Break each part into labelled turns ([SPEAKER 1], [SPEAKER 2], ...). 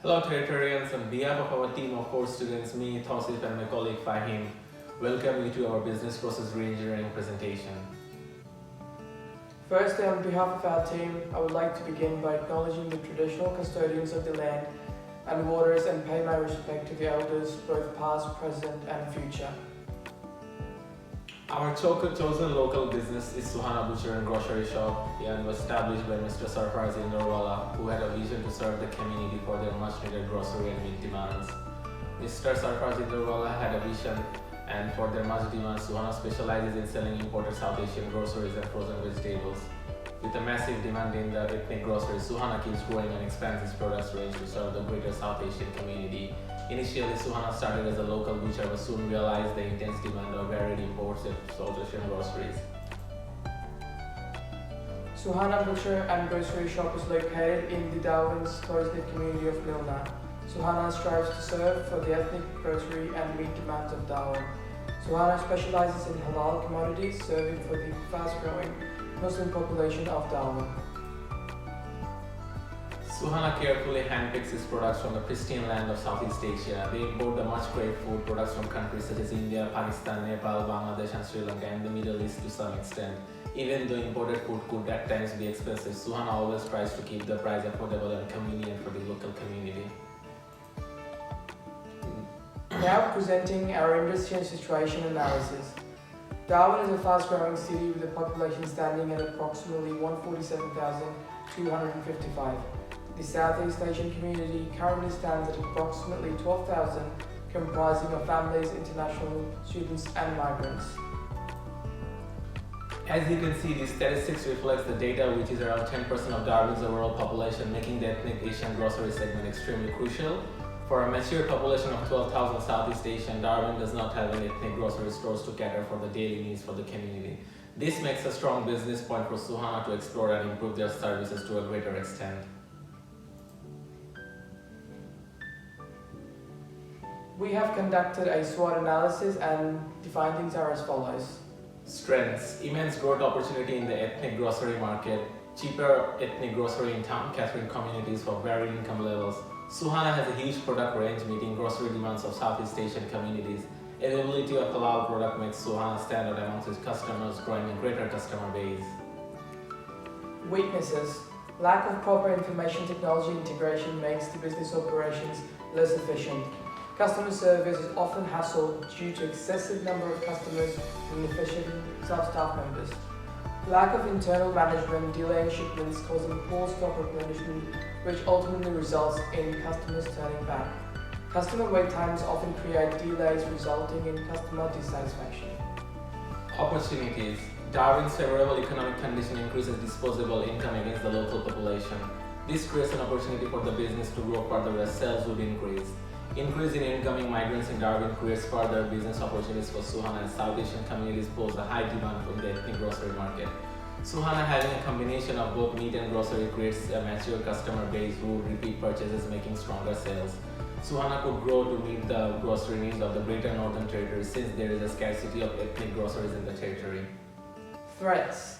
[SPEAKER 1] Hello Territorians, on behalf of our team of 4 students, me, Tousif and my colleague Fahim, welcome you to our business process reengineering presentation.
[SPEAKER 2] Firstly, on behalf of our team, I would like to begin by acknowledging the traditional custodians of the land and waters and pay my respect to the elders, both past, present and future.
[SPEAKER 1] Our chosen local business is Suhana Butcher and Grocery Shop and was established by Mr. Sarfraz Inderwala, who had a vision to serve the community for their much needed grocery and meat demands. Mr. Sarfraz Inderwala had a vision, and for their much demand, Suhana specializes in selling imported South Asian groceries and frozen vegetables. With a massive demand in the ethnic groceries, Suhana keeps growing and expands its products range to serve the greater South Asian community. Initially, Suhana started as a local butcher but soon realized the intense demand of varied imports of South Asian groceries.
[SPEAKER 2] Suhana Butcher and Grocery Shop is located in the DARWIN's close-knit community of Milna. Suhana strives to serve for the ethnic grocery and meat demands of Darwin. Suhana specializes in halal commodities, serving for the fast-growing Muslim population of Darwin.
[SPEAKER 1] Suhana carefully handpicks its products from the pristine land of Southeast Asia. They import the much great food products from countries such as India, Pakistan, Nepal, Bangladesh and Sri Lanka and the Middle East to some extent. Even though imported food could at times be expensive, Suhana always tries to keep the price affordable and convenient for the local community.
[SPEAKER 2] Now presenting our industry and situation analysis. Darwin is a fast-growing city with a population standing at approximately 147,255. The Southeast Asian community currently stands at approximately 12,000, comprising of families, international students and migrants.
[SPEAKER 1] As you can see, these statistics reflects the data, which is around 10% of Darwin's overall population, making the ethnic Asian grocery segment extremely crucial. For a mature population of 12,000 Southeast Asian, Darwin does not have any ethnic grocery stores to cater for the daily needs for the community. This makes a strong business point for Suhana to explore and improve their services to a greater extent.
[SPEAKER 2] We have conducted a SWOT analysis and the findings are as follows.
[SPEAKER 1] Strengths: immense growth opportunity in the ethnic grocery market, cheaper ethnic grocery in town catering communities for varied income levels. Suhana has a huge product range meeting grocery demands of Southeast Asian communities. Availability of halal product makes Suhana stand out amongst its customers, growing a greater customer base.
[SPEAKER 2] Weaknesses: lack of proper information technology integration makes the business operations less efficient. Customer service is often hassled due to excessive number of customers and inefficient staff members. Lack of internal management, delaying shipments causing poor stock replenishment, which ultimately results in customers turning back. Customer wait times often create delays resulting in customer dissatisfaction.
[SPEAKER 1] Opportunities: Darwin's favorable economic condition increases disposable income against the local population. This creates an opportunity for the business to grow further as sales would increase. Increase in incoming migrants in Darwin creates further business opportunities for Suhana as South Asian communities pose a high demand from the ethnic grocery market. Suhana having a combination of both meat and grocery creates a mature customer base who repeat purchases, making stronger sales. Suhana could grow to meet the grocery needs of the Greater Northern Territory since there is a scarcity of ethnic groceries in the territory.
[SPEAKER 2] Threats: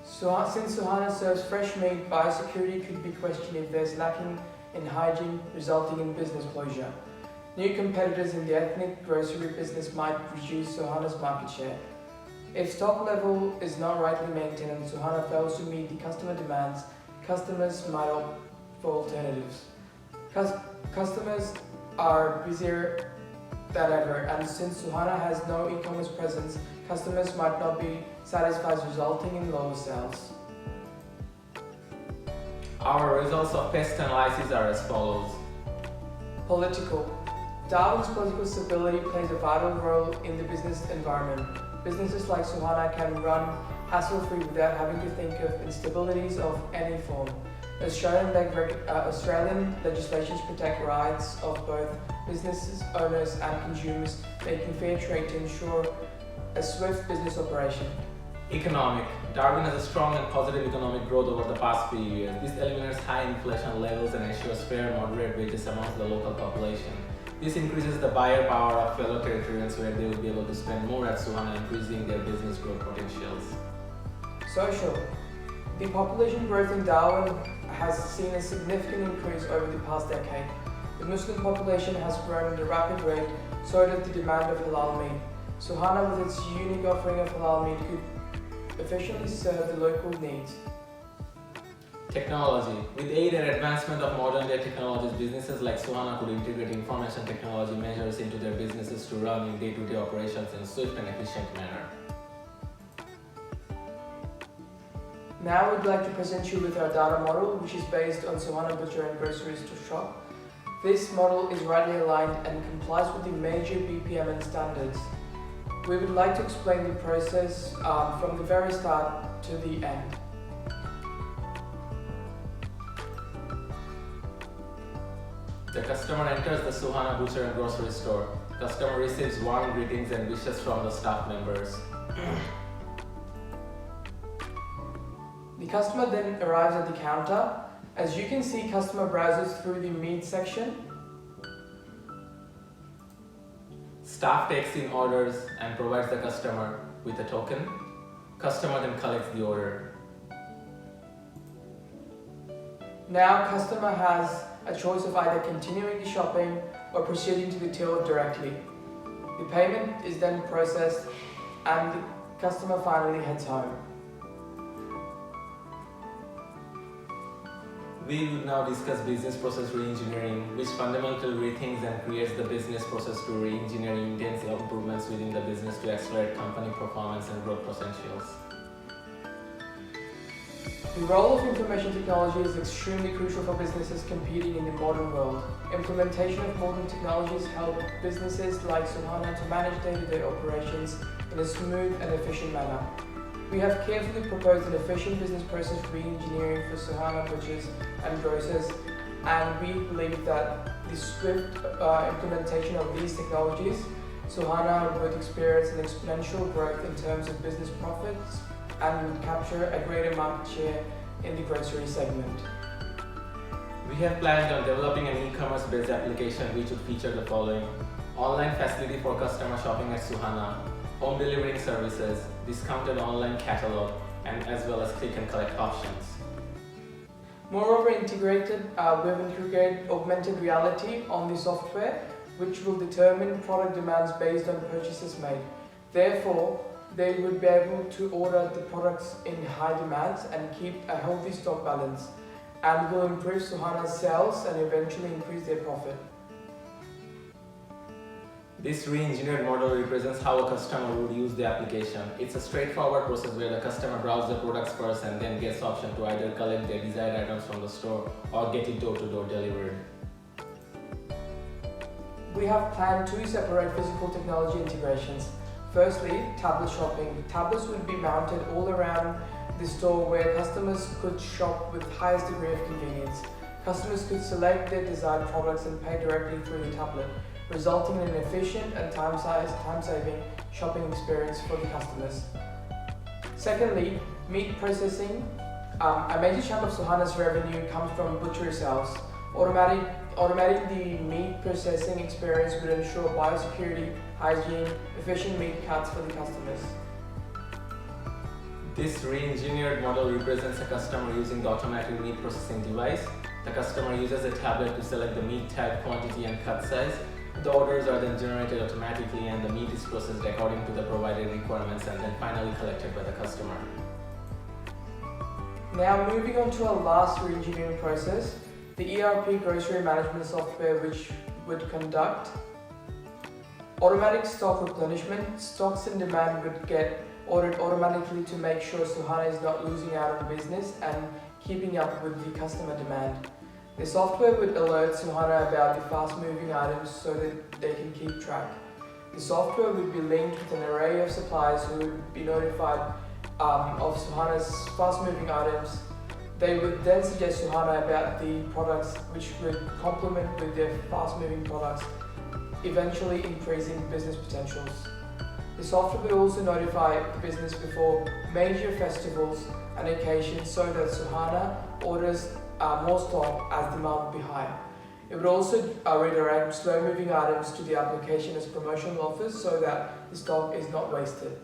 [SPEAKER 2] since Suhana serves fresh meat, biosecurity could be questioned if there's lacking in hygiene, resulting in business closure. New competitors in the ethnic grocery business might reduce Suhana's market share. If stock level is not rightly maintained and Suhana fails to meet the customer demands, customers might opt for alternatives. Customers are busier than ever, and since Suhana has no e-commerce presence, customers might not be satisfied, resulting in lower sales.
[SPEAKER 1] Our results of pest analysis are as follows.
[SPEAKER 2] Political: Darwin's political stability plays a vital role in the business environment. Businesses like Suhana can run hassle-free without having to think of instabilities of any form. Australian legislations protect rights of both business owners and consumers, making fair trade to ensure a swift business operation.
[SPEAKER 1] Economic: Darwin has a strong and positive economic growth over the past few years. This eliminates high inflation levels and ensures fair, moderate wages amongst the local population. This increases the buyer power of fellow Territorians where they will be able to spend more at Suhana, increasing their business growth potentials.
[SPEAKER 2] Social: the population growth in Darwin has seen a significant increase over the past decade. The Muslim population has grown at a rapid rate, so does the demand of halal meat. Suhana, with its unique offering of halal meat, could efficiently serve the local needs.
[SPEAKER 1] Technology. With aid and advancement of modern day technologies, businesses like Suhana could integrate information technology measures into their businesses to run in day-to-day operations in a swift and efficient manner.
[SPEAKER 2] Now we'd like to present you with our data model, which is based on Suhana Butcher and Groceries to Shop. This model is rightly aligned and complies with the major BPM and standards. We would like to explain the process from the very start to the end.
[SPEAKER 1] The customer enters the Suhana Butcher and Grocery store. Customer receives warm greetings and wishes from the staff members.
[SPEAKER 2] The customer then arrives at the counter. As you can see, customer browses through the meat section.
[SPEAKER 1] Staff takes in orders and provides the customer with a token. Customer then collects the order.
[SPEAKER 2] Now customer has a choice of either continuing the shopping or proceeding to the till directly. The payment is then processed and the customer finally heads home.
[SPEAKER 1] We will now discuss business process re-engineering, which fundamentally rethinks and creates the business process to re-engineer intense improvements within the business to accelerate company performance and growth potentials.
[SPEAKER 2] The role of information technology is extremely crucial for businesses competing in the modern world. Implementation of modern technologies help businesses like Suhana to manage day-to-day operations in a smooth and efficient manner. We have carefully proposed an efficient business process re-engineering for Suhana Butchers and Grocers, and we believe that the swift implementation of these technologies, Suhana would experience an exponential growth in terms of business profits and would capture a greater market share in the grocery segment.
[SPEAKER 1] We have planned on developing an e-commerce based application which would feature the following: online facility for customer shopping at Suhana, home delivering services, discounted online catalog, and as well as click and collect options.
[SPEAKER 2] Moreover, we have integrated augmented reality on the software, which will determine product demands based on purchases made. Therefore, they would be able to order the products in high demands and keep a healthy stock balance, and will improve Suhana's sales and eventually increase their profit.
[SPEAKER 1] This re-engineered model represents how a customer would use the application. It's a straightforward process where the customer browses the products first and then gets the option to either collect their desired items from the store or get it door-to-door delivered.
[SPEAKER 2] We have planned two separate physical technology integrations. Firstly, tablet shopping. Tablets would be mounted all around the store where customers could shop with highest degree of convenience. Customers could select their desired products and pay directly through the tablet, resulting in an efficient and time-saving shopping experience for the customers. Secondly, meat processing. A major chunk of Suhana's revenue comes from butchery sales. Automating the meat processing experience would ensure biosecurity, hygiene, efficient meat cuts for the customers.
[SPEAKER 1] This re-engineered model represents a customer using the automatic meat processing device. The customer uses a tablet to select the meat type, quantity, and cut size. The orders are then generated automatically and the meat is processed according to the provided requirements and then finally collected by the customer.
[SPEAKER 2] Now moving on to our last re-engineering process, the ERP grocery management software, which would conduct automatic stock replenishment. Stocks in demand would get ordered automatically to make sure Suhana is not losing out on business and keeping up with the customer demand. The software would alert Suhana about the fast-moving items so that they can keep track. The software would be linked with an array of suppliers who would be notified of Suhana's fast-moving items. They would then suggest Suhana about the products which would complement with their fast-moving products, eventually increasing business potentials. The software would also notify the business before major festivals and occasions so that Suhana orders more stock as demand would be high. It would also redirect slow-moving items to the application as promotional offers so that the stock is not wasted.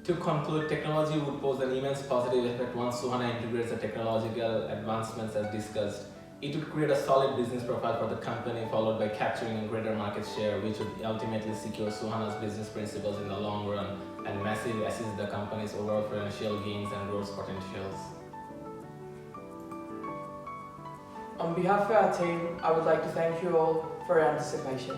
[SPEAKER 1] To conclude, technology would pose an immense positive effect once Suhana integrates the technological advancements as discussed. It would create a solid business profile for the company, followed by capturing a greater market share, which would ultimately secure Suhana's business principles in the long run and massively assist the company's overall financial gains and growth potentials.
[SPEAKER 2] On behalf of our team, I would like to thank you all for your anticipation.